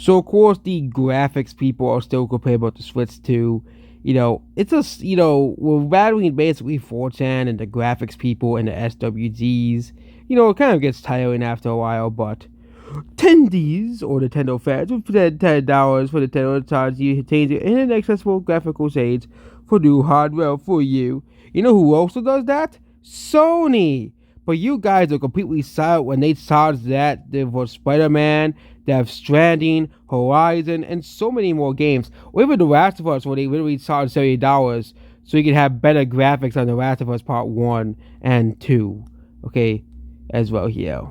So of course the graphics people are still complaining about the Switch 2. It's just we're battling basically 4chan and the graphics people and the SWGs. It kind of gets tiring after a while, but Tendies or Nintendo fans will spend $10 for Nintendo to charge you change your inaccessible graphical shades for new hardware for you. You know who also does that? Sony. But you guys are completely silent when they charge that for Spider-Man, Death Stranding, Horizon, and so many more games. Or even The Last of Us, where they literally charge $70 so you can have better graphics on The Last of Us Part 1 and 2. Okay, as well here.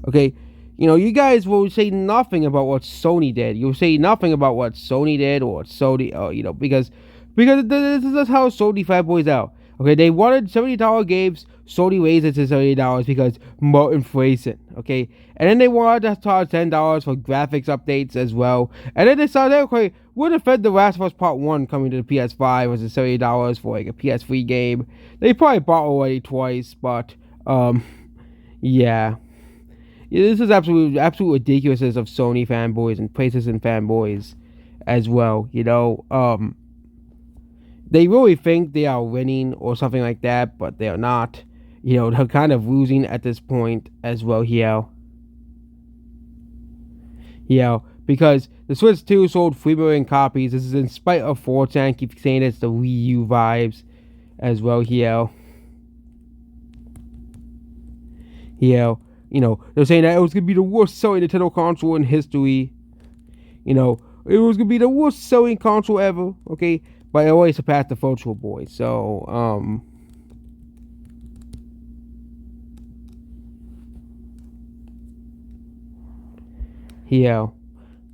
Okay, you guys will say nothing about what Sony did. You'll say nothing about what Sony did or Sony, because this is how Sony fanboys out. Okay, they wanted $70 games. Sony raised it to $70 because more inflation. Okay, and then they wanted to charge $10 for graphics updates as well. And then they decided, okay, we'll defend The Last of Us Part 1 coming to the PS5 was $70 for like a PS3 game. They probably bought already twice, but yeah. This is absolute ridiculousness of Sony fanboys and PlayStation fanboys as well. They really think they are winning or something like that, but they're not. They're kind of losing at this point as well here. Because the Switch 2 sold 3 million copies. This is in spite of 4chan keep saying it's the Wii U vibes as well here. They're saying that it was going to be the worst selling Nintendo console in history. It was going to be the worst selling console ever, okay? But it always surpassed the Virtual Boy. So,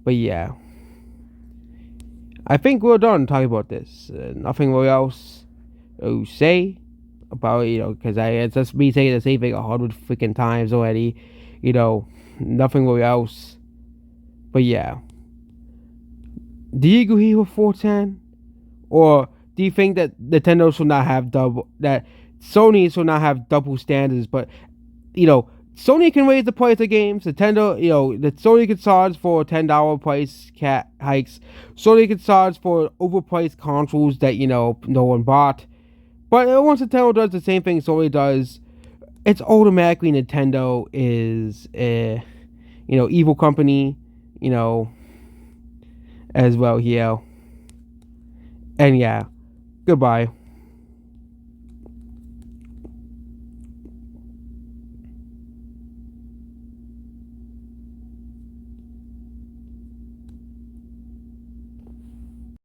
But yeah. I think we're done talking about this. Nothing more else to say about because it's just me saying the same thing 100 freaking times already. Nothing really else. But yeah, do you agree with 410, or do you think that Nintendo should not have that Sony should not have double standards? But Sony can raise the price of games. Nintendo, the Sony can charge for $10 price hikes. Sony can charge for overpriced consoles that no one bought. But once Nintendo does the same thing Sony does, it's automatically Nintendo is a evil company, as well here. And yeah, goodbye.